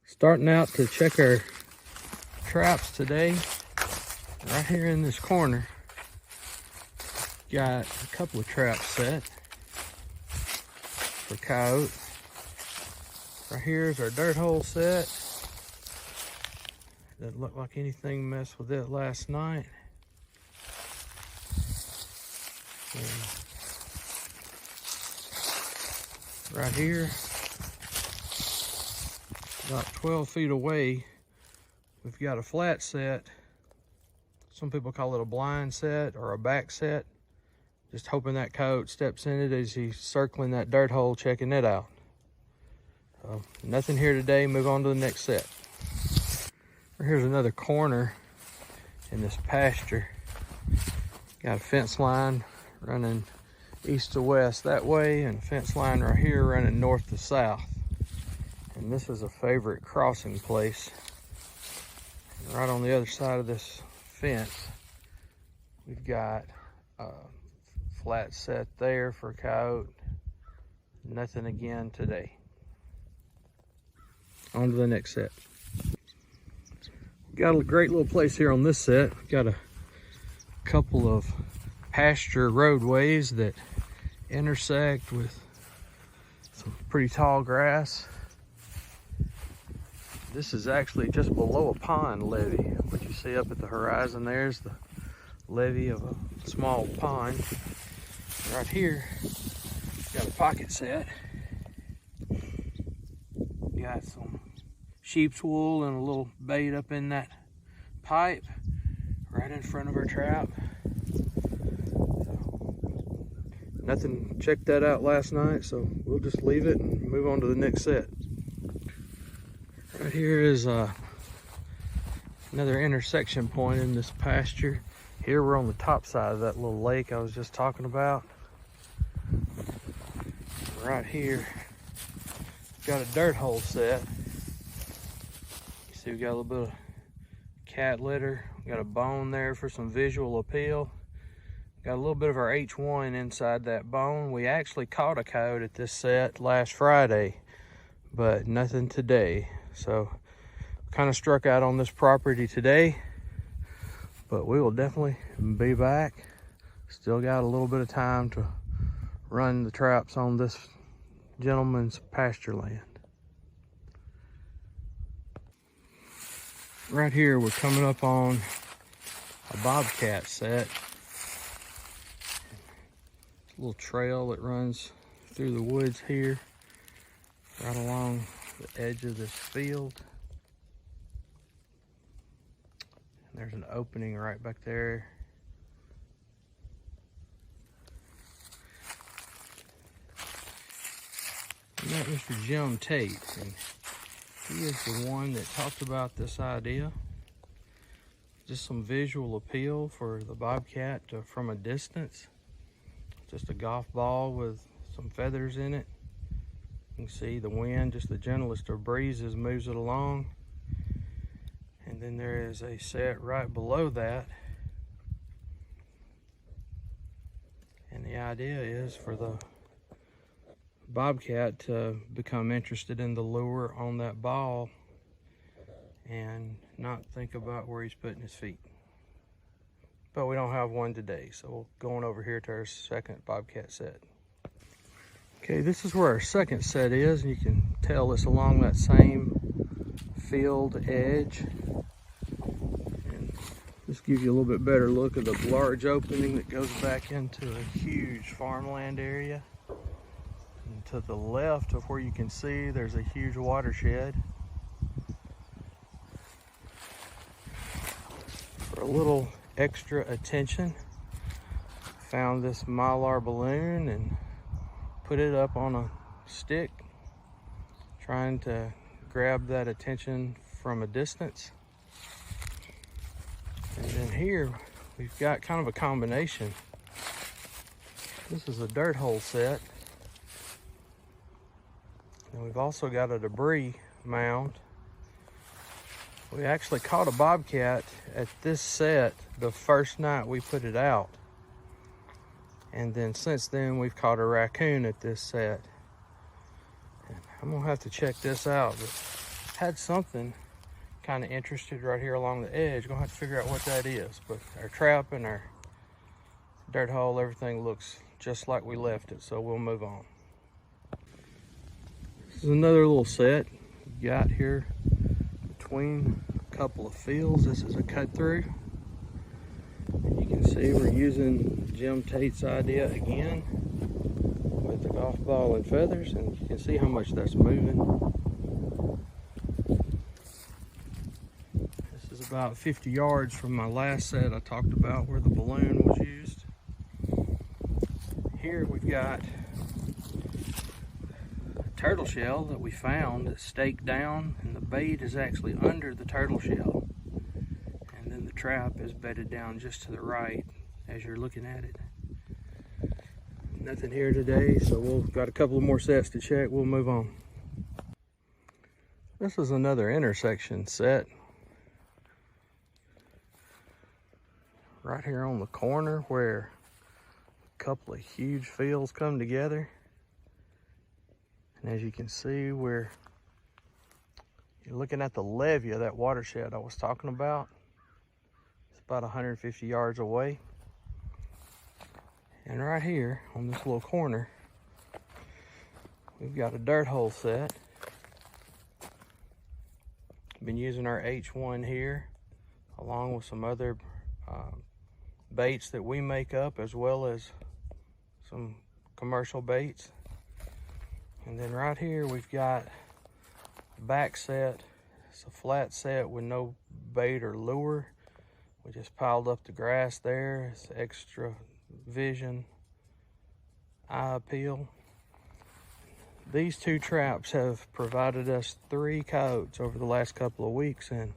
Starting out to check our traps today. Right here in this corner, got a couple of traps set for coyotes. Right here is our dirt hole set. Doesn't look like anything messed with it last night. And right here, about 12 feet away, we've got a flat set. Some people call it a blind set or a back set. Just hoping that coyote steps in it as he's circling that dirt hole, checking it out. Nothing here today, move on to the next set. Here's another corner in this pasture. Got a fence line running east to west that way, and a fence line right here running north to south. And this is a favorite crossing place. And right on the other side of this fence, we've got a flat set there for coyote. Nothing again today. On to the next set. Got a great little place here on this set. Got a couple of pasture roadways that intersect with some pretty tall grass. This is actually just below a pond levee. What you see up at the horizon there's the levee of a small pond. Right here, got a pocket set. Got some sheep's wool and a little bait up in that pipe right in front of our trap. Nothing checked that out last night, so we'll just leave it and move on to the next set. Right here is another intersection point in this pasture. Here we're on the top side of that little lake I was just talking about. Right here, got a dirt hole set. You see we got a little bit of cat litter. We got a bone there for some visual appeal. Got a little bit of our H1 inside that bone. We actually caught a coyote at this set last Friday, but nothing today. So kind of struck out on this property today, but we will definitely be back. Still got a little bit of time to run the traps on this gentleman's pasture land. Right here we're coming up on a bobcat set. A little trail that runs through the woods here, right along the edge of this field. And there's an opening right back there. I met Mr. Jim Tate, and he is the one that talked about this idea. Just some visual appeal for the bobcat from a distance. Just a golf ball with some feathers in it. You can see the wind, just the gentlest of breezes moves it along. And then there is a set right below that. And the idea is for the bobcat to become interested in the lure on that ball and not think about where he's putting his feet. But we don't have one today, so we'll go on over here to our second bobcat set. Okay, this is where our second set is, and you can tell it's along that same field edge. And this gives you a little bit better look at the large opening that goes back into a huge farmland area. And to the left of where you can see, there's a huge watershed. For a little extra attention, found this mylar balloon and put it up on a stick, trying to grab that attention from a distance. And then here we've got kind of a combination. This is a dirt hole set, and we've also got a debris mound. We actually caught a bobcat at this set the first night we put it out. And then since then we've caught a raccoon at this set. And I'm gonna have to check this out, but had something kind of interested right here along the edge. Gonna have to figure out what that is. But our trap and our dirt hole, everything looks just like we left it, so we'll move on. This is another little set we got here between a couple of fields. This is a cut through. You can see we're using Jim Tate's idea again with the golf ball and feathers, and you can see how much that's moving. This is about 50 yards from my last set I talked about where the balloon was used. Here we've got a turtle shell that we found that's staked down, and the bait is actually under the turtle shell. And then the trap is bedded down just to the right as you're looking at it. Nothing here today, so we've got a couple of more sets to check. We'll move on. This is another intersection set. Right here on the corner where a couple of huge fields come together. And as you can see, you're looking at the levee of that watershed I was talking about. It's about 150 yards away. And right here on this little corner, we've got a dirt hole set. Been using our H1 here, along with some other baits that we make up, as well as some commercial baits. And then right here we've got a back set. It's a flat set with no bait or lure. We just piled up the grass there. It's extra vision, eye appeal. These two traps have provided us 3 coyotes over the last couple of weeks, and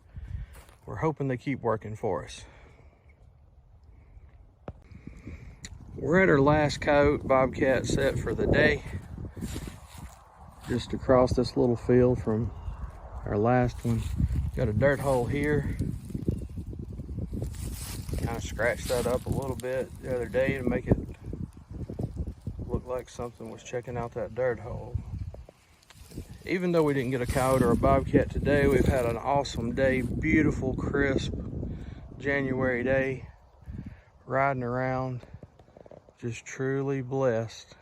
we're hoping they keep working for us. We're at our last coyote bobcat set for the day, just across this little field from our last one. Got a dirt hole here. Kind of scratched that up a little bit the other day to make it look like something was checking out that dirt hole. Even though we didn't get a coyote or a bobcat today, we've had an awesome day. Beautiful, crisp January day. Riding around, just truly blessed.